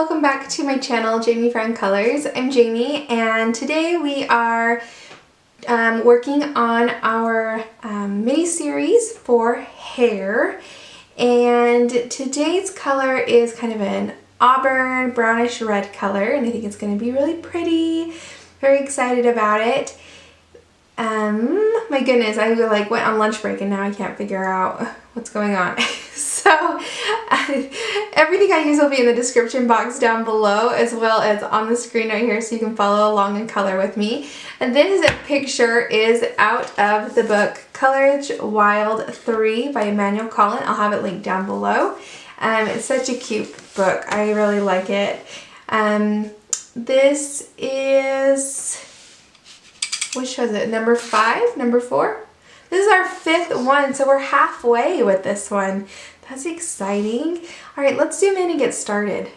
welcome back to my channel, Jamie From Colors. I'm Jamie, and today we are working on our mini-series for hair. And today's color is kind of an auburn brownish red color, and I think it's going to be really pretty. Very excited about it. My goodness, I went on lunch break and now I can't figure out what's going on. So everything I use will be in the description box down below, as well as on the screen right here, so you can follow along and color with me. And this picture is out of the book Courage Wild 3 by Emmanuel Collin. I'll have it linked down below. It's such a cute book. I really like it. This is, which was it, number 5, number 4? This is our 5th one, so we're halfway with this one. That's exciting. All right, let's zoom in and get started.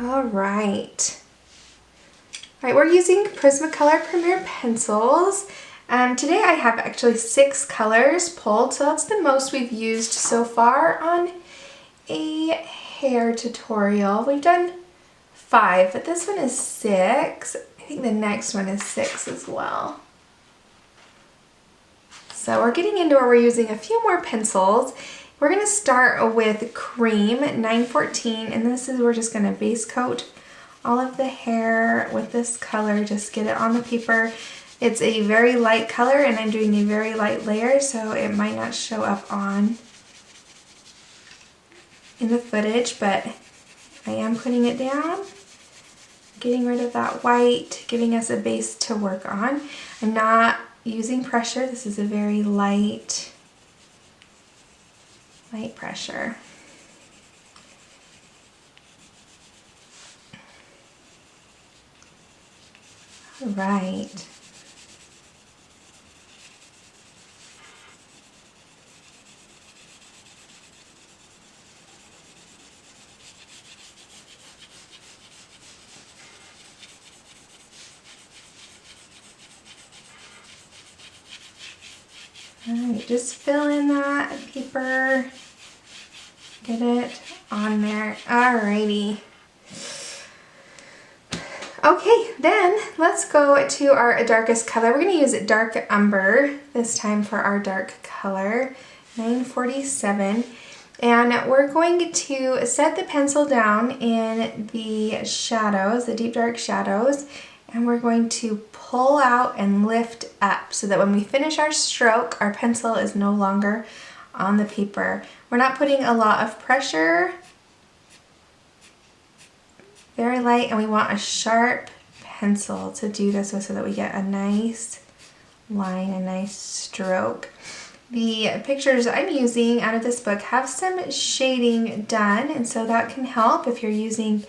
All right, we're using Prismacolor Premier pencils. Today I have actually 6 colors pulled, so that's the most we've used so far on a hair tutorial. We've done 5, but this one is 6. I think the next one is 6 as well. So we're getting into where we're using a few more pencils. We're going to start with Cream 914, and this is, we're just going to base coat all of the hair with this color, just get it on the paper. It's a very light color, and I'm doing a very light layer, so it might not show up in the footage, but I am putting it down, getting rid of that white, giving us a base to work on. I'm not using pressure. This is a very light pressure. All right. All right, just fill in that paper. Get it on there. Alrighty. Okay, then let's go to our darkest color. We're going to use dark umber this time for our dark color, 947. And we're going to set the pencil down in the shadows, the deep dark shadows, and we're going to pull out and lift up so that when we finish our stroke, our pencil is no longer on the paper. We're not putting a lot of pressure, very light, and we want a sharp pencil to do this with so that we get a nice line, a nice stroke. The pictures I'm using out of this book have some shading done, and so that can help if you're using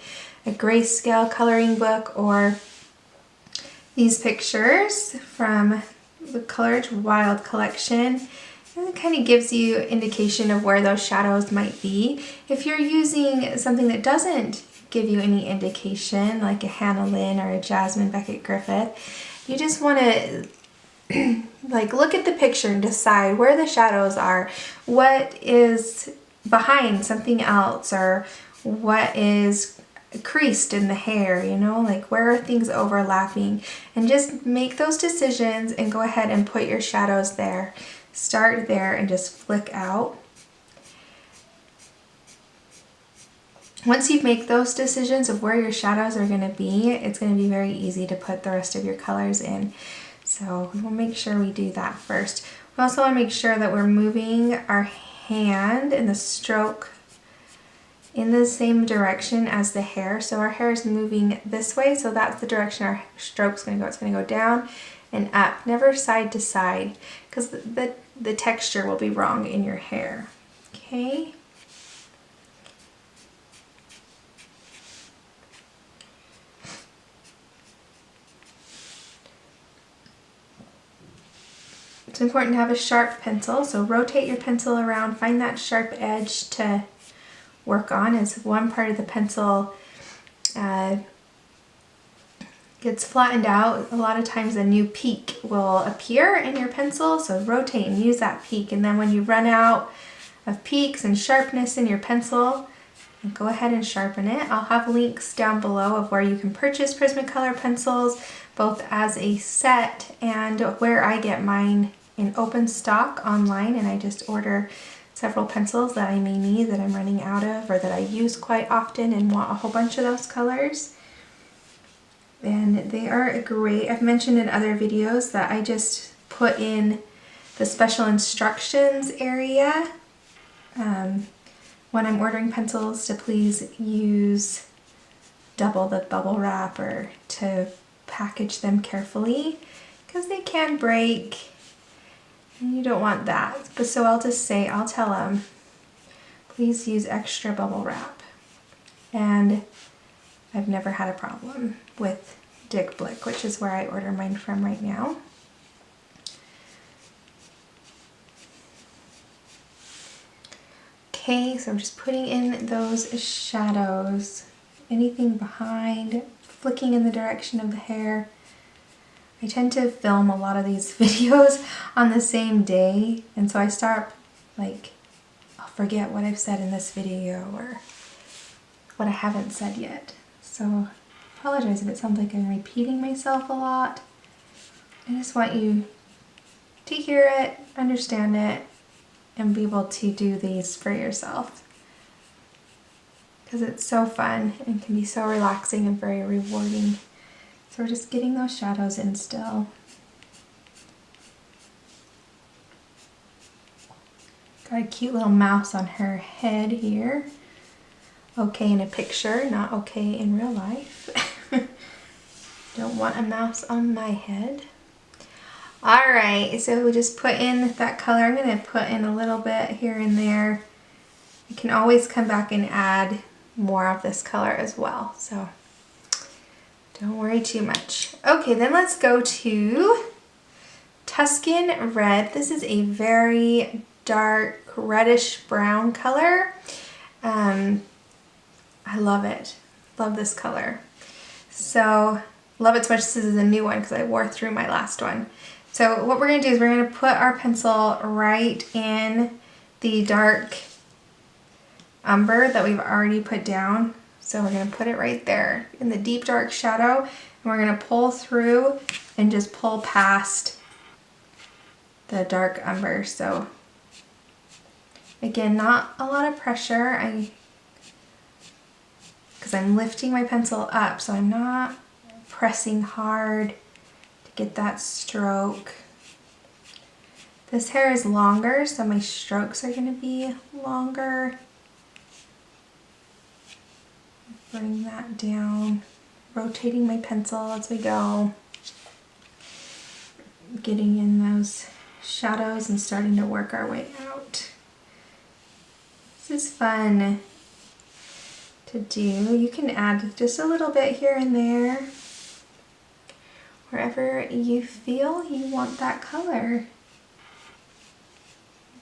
a grayscale coloring book or these pictures from the Courage Wild collection. And it kind of gives you indication of where those shadows might be. If you're using something that doesn't give you any indication, like a Henna or a Jasmine Beckett Griffith, you just want to look at the picture and decide where the shadows are, what is behind something else, or what is creased in the hair, you know, like where are things overlapping, and just make those decisions and go ahead and put your shadows there. Start there and just flick out. Once you make those decisions of where your shadows are going to be, it's going to be very easy to put the rest of your colors in. So we'll make sure we do that first. We also want to make sure that we're moving our hand and the stroke in the same direction as the hair. So our hair is moving this way, so that's the direction our stroke's going to go. It's going to go down and up, never side to side, because the texture will be wrong in your hair. Okay. important to have a sharp pencil, so rotate your pencil around, find that sharp edge to work on. As one part of the pencil gets flattened out, a lot of times a new peak will appear in your pencil, so rotate and use that peak. And then when you run out of peaks and sharpness in your pencil, go ahead and sharpen it. I'll have links down below of where you can purchase Prismacolor pencils, both as a set and where I get mine in open stock online, and I just order several pencils that I may need, that I'm running out of, or that I use quite often and want a whole bunch of those colors. And they are great. I've mentioned in other videos that I just put in the special instructions area when I'm ordering pencils to please use double the bubble wrap, or to package them carefully, because they can break and you don't want that. But so I'll just say, I'll tell them, please use extra bubble wrap. And I've never had a problem with Dick Blick, which is where I order mine from right now. Okay, so I'm just putting in those shadows, anything behind, flicking in the direction of the hair. I tend to film a lot of these videos on the same day, and so I start like, I'll forget what I've said in this video or what I haven't said yet. So I apologize if it sounds like I'm repeating myself a lot. I just want you to hear it, understand it, and be able to do these for yourself, because it's so fun and can be so relaxing and very rewarding. So we're just getting those shadows in still. Got a cute little mouse on her head here. Okay in a picture, not okay in real life. Don't want a mouse on my head. Alright, so we just put in that color. I'm going to put in a little bit here and there. You can always come back and add more of this color as well, so don't worry too much. Okay, then let's go to Tuscan Red. This is a very dark reddish brown color. I love it. Love this color. So, love it so much. This is a new one because I wore through my last one. So what we're going to do is we're going to put our pencil right in the dark umber that we've already put down. So we're going to put it right there in the deep dark shadow, and we're going to pull through and just pull past the dark umber. So again, not a lot of pressure, because I'm lifting my pencil up, so I'm not pressing hard to get that stroke. This hair is longer, so my strokes are going to be longer. Bring that down, rotating my pencil as we go, getting in those shadows and starting to work our way out. This is fun to do. You can add just a little bit here and there, wherever you feel you want that color.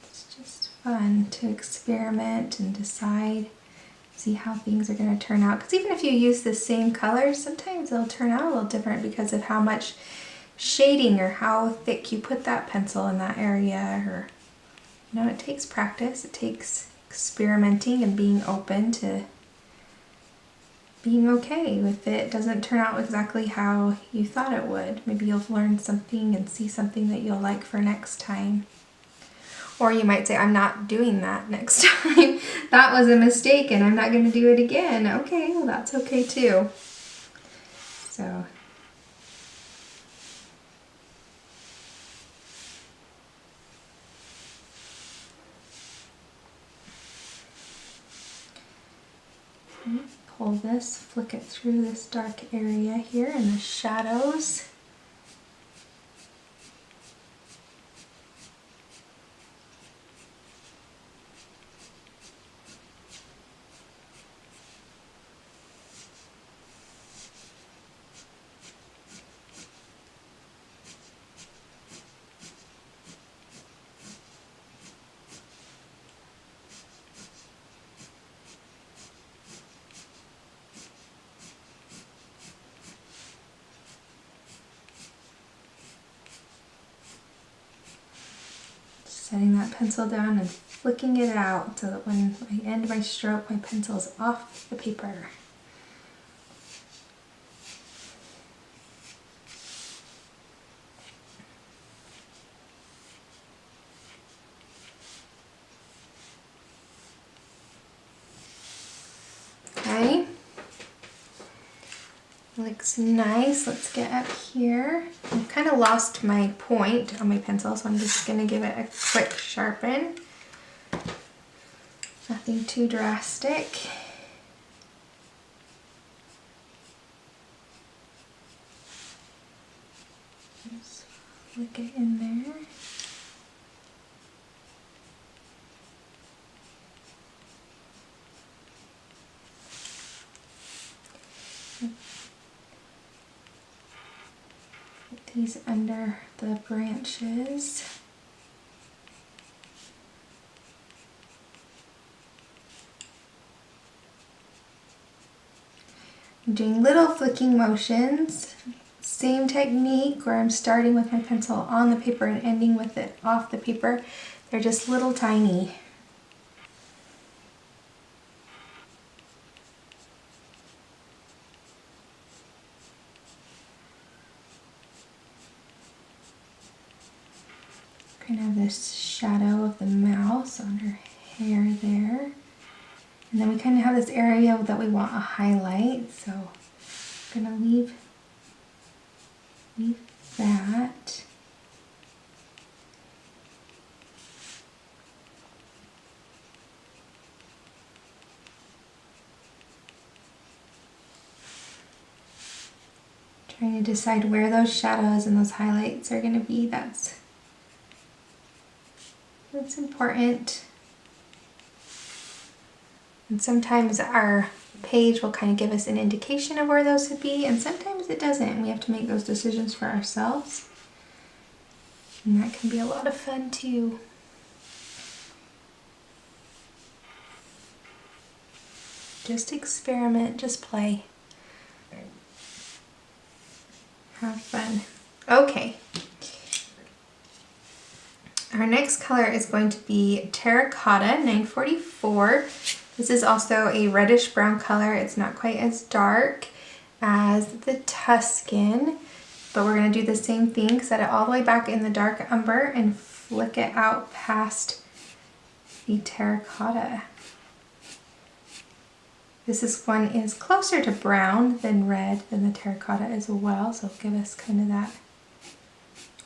It's just fun to experiment and decide, see how things are going to turn out. Because even if you use the same color, sometimes they'll turn out a little different because of how much shading or how thick you put that pencil in that area. Or, you know, it takes practice. It takes experimenting and being open to being okay if it doesn't turn out exactly how you thought it would. Maybe you'll learn something and see something that you'll like for next time. Or you might say, I'm not doing that next time. That was a mistake and I'm not going to do it again. Okay, well that's okay too. So. Pull this, flick it through this dark area here in the shadows. Setting that pencil down and flicking it out so that when I end my stroke, my pencil is off the paper. Okay. Looks nice. Let's get up here. I've kind of lost my point on my pencil, so I'm just going to give it a quick sharpen. Nothing too drastic. Just flick it in there. Put these under the branches. I'm doing little flicking motions. Same technique where I'm starting with my pencil on the paper and ending with it off the paper. They're just little tiny. Kind of this shadow of the mouse on her hair there. And then we kind of have this area that we want a highlight, so I'm gonna leave that. Trying to decide where those shadows and those highlights are gonna be. That's important. And sometimes our page will kind of give us an indication of where those would be, and sometimes it doesn't. We have to make those decisions for ourselves. And that can be a lot of fun too. Just experiment, just play. Have fun. Okay. Our next color is going to be Terracotta 944. This is also a reddish brown color. It's not quite as dark as the Tuscan, but we're going to do the same thing. Set it all the way back in the dark umber and flick it out past the Terracotta. This one is closer to brown than red than the Terracotta as well, so give us kind of that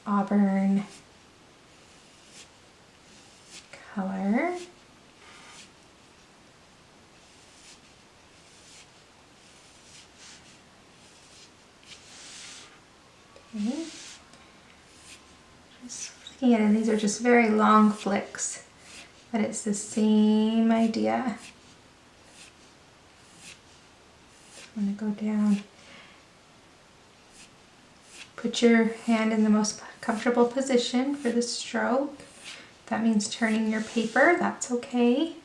auburn color. Okay. Just flicking it in. These are just very long flicks, but it's the same idea. I'm going to go down. Put your hand in the most comfortable position for the stroke. If that means turning your paper, that's okay.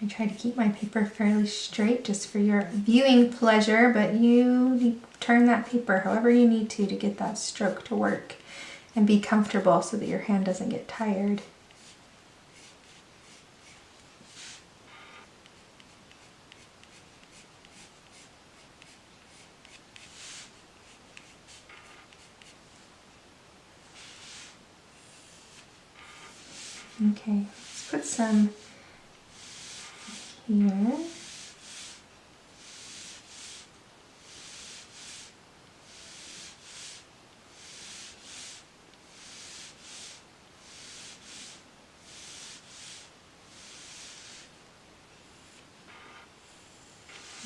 I try to keep my paper fairly straight just for your viewing pleasure, but you turn that paper however you need to get that stroke to work and be comfortable so that your hand doesn't get tired. Okay, let's put some here.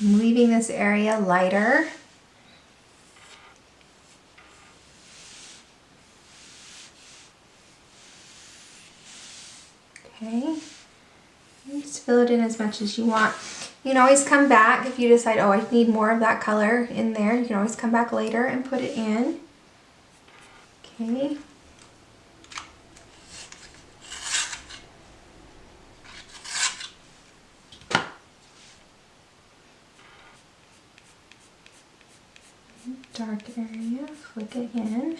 I'm leaving this area lighter. Okay, and just fill it in as much as you want. You can always come back if you decide, oh, I need more of that color in there. You can always come back later and put it in. Okay. dark area, flick it in.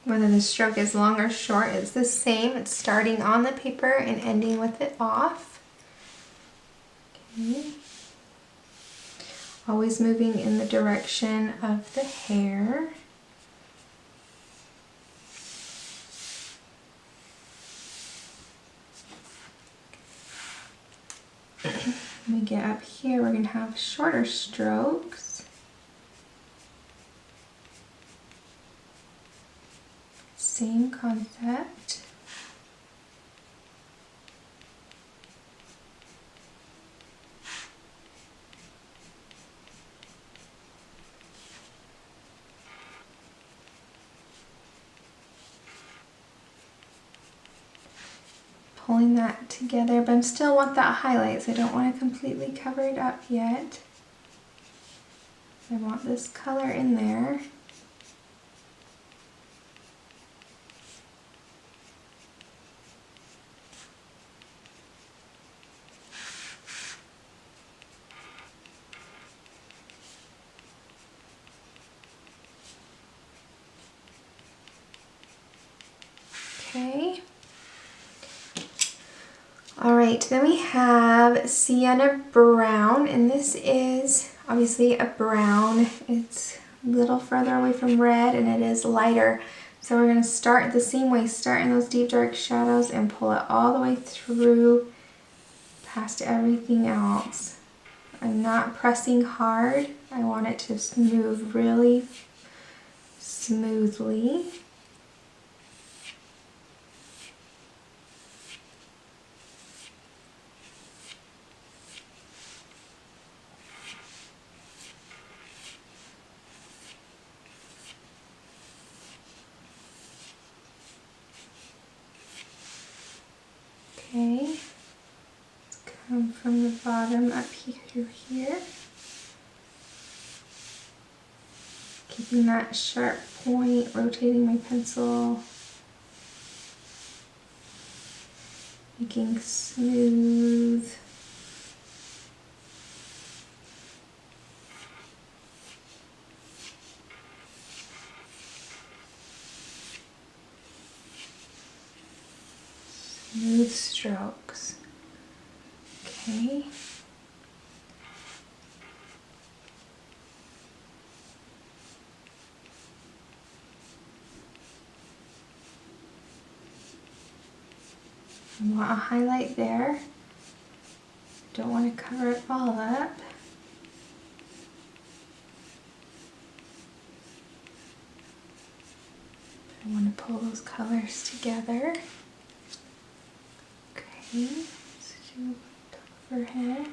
Whether the stroke is long or short, it's the same. It's starting on the paper and ending with it off. Okay. Always moving in the direction of the hair. When we get up here, we're going to have shorter strokes. Same concept. Pulling that together, but I still want that highlight, so I don't want to completely cover it up yet. I want this color in there. Okay. All right, then we have Sienna Brown, and this is obviously a brown. It's a little further away from red, and it is lighter. So we're going to start the same way, start in those deep dark shadows and pull it all the way through past everything else. I'm not pressing hard. I want it to move really smoothly. Okay, let's come from the bottom up here, keeping that sharp point, rotating my pencil, making smooth. Smooth strokes. Okay. I want a highlight there. Don't want to cover it all up. I want to pull those colors together. Okay, let's do top of her head.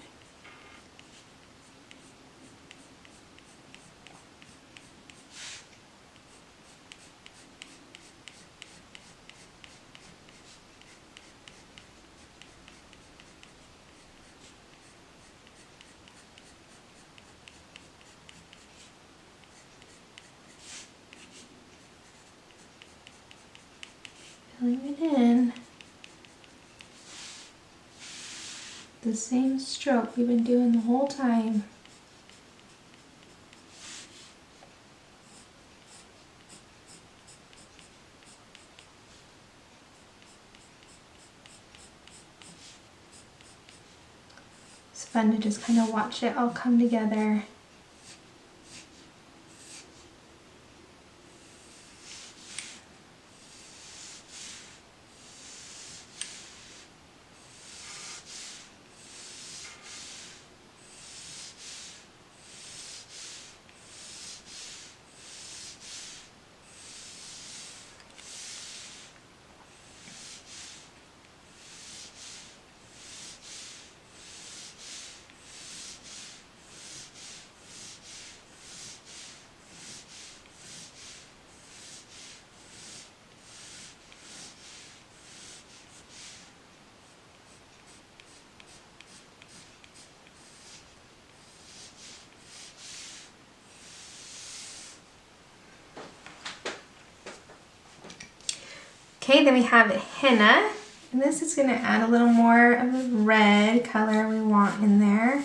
Filling it in. The same stroke we've been doing the whole time. It's fun to just kind of watch it all come together. Okay, then we have henna, and this is going to add a little more of the red color we want in there.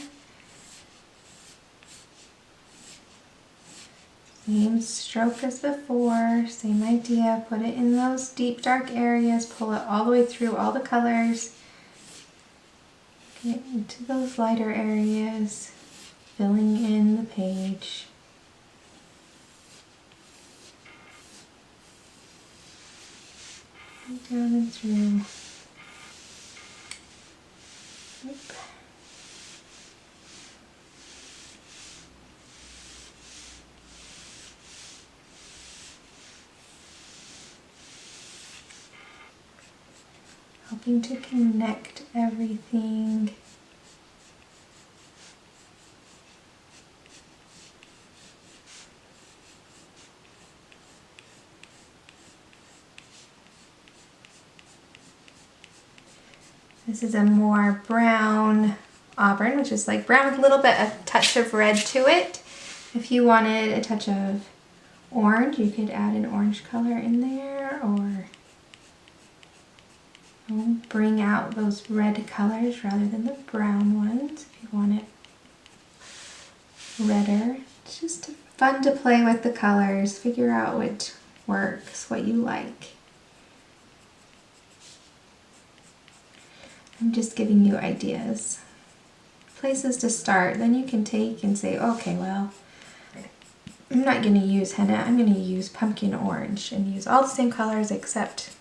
Same stroke as before, same idea, put it in those deep dark areas, pull it all the way through all the colors, get into those lighter areas, filling in the page. Down and through. Yep. Helping to connect everything. This is a more brown auburn, which is like brown with a little bit of touch of red to it. If you wanted a touch of orange, you could add an orange color in there, or bring out those red colors rather than the brown ones if you want it redder. It's just fun to play with the colors, figure out what works, what you like. I'm just giving you ideas, places to start. Then you can take and say, okay, well, I'm not going to use henna, I'm going to use pumpkin orange, and use all the same colors except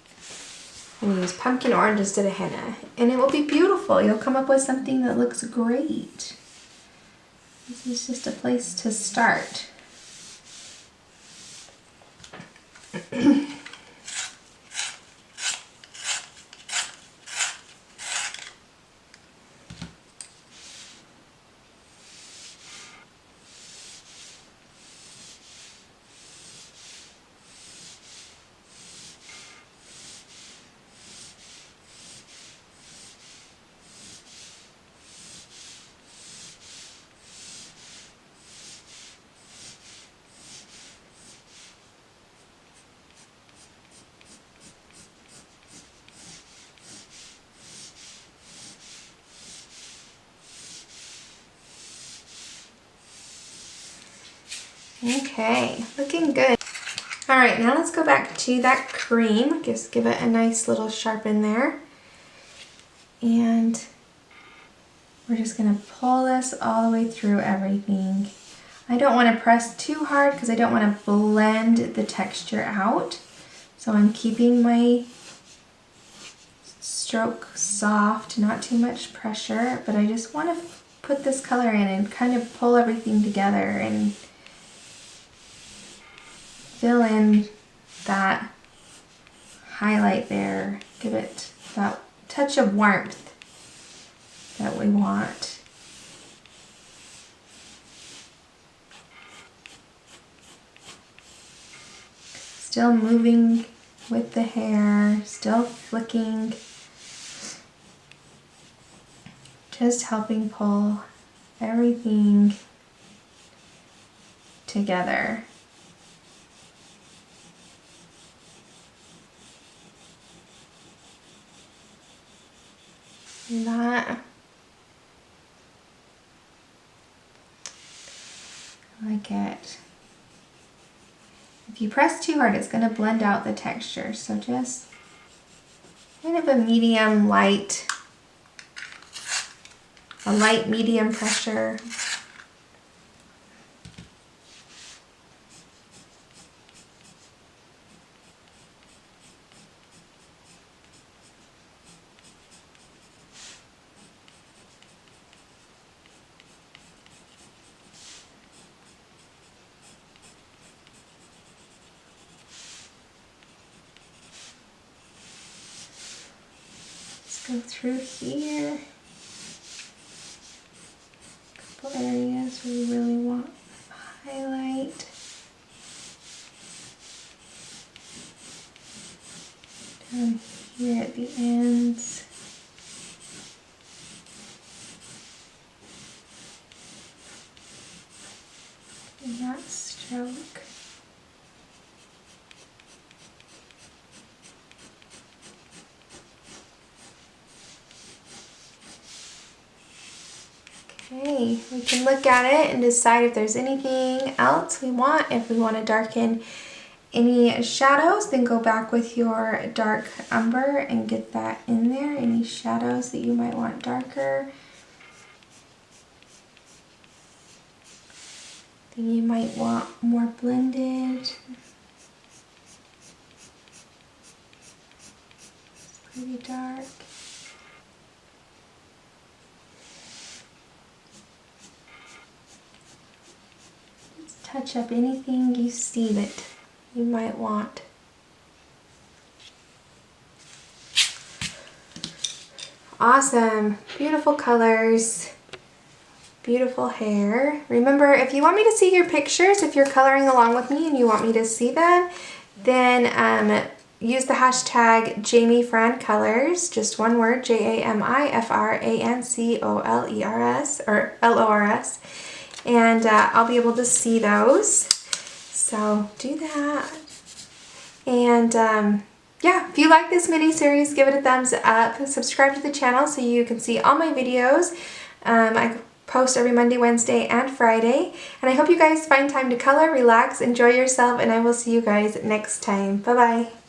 we'll use pumpkin orange instead of henna. And it will be beautiful. You'll come up with something that looks great. This is just a place to start. Okay, looking good. All right, now let's go back to that cream. Just give it a nice little sharpen there. And we're just gonna pull this all the way through everything. I don't wanna press too hard because I don't wanna blend the texture out. So I'm keeping my stroke soft, not too much pressure, but I just wanna put this color in and kind of pull everything together and fill in that highlight there. Give it that touch of warmth that we want. Still moving with the hair, still flicking. Just helping pull everything together. That, I like it. If you press too hard, it's going to blend out the texture. So just kind of a medium light, a light medium pressure. Go through here, a couple areas where we really want highlight. Down here at the ends. And that stroke. Okay, we can look at it and decide if there's anything else we want. If we want to darken any shadows, then go back with your dark umber and get that in there. Any shadows that you might want darker. Then you might want more blended. It's pretty dark. Just touch up anything you see that you might want. Awesome, beautiful colors. Beautiful hair. Remember, if you want me to see your pictures, if you're coloring along with me and you want me to see them, then use the hashtag JamiFranColors, just one word, JamiFranColers, or LORS, and I'll be able to see those. So do that. And yeah, if you like this mini series, give it a thumbs up. Subscribe to the channel so you can see all my videos. I post every Monday, Wednesday, and Friday. And I hope you guys find time to color, relax, enjoy yourself, and I will see you guys next time. Bye-bye.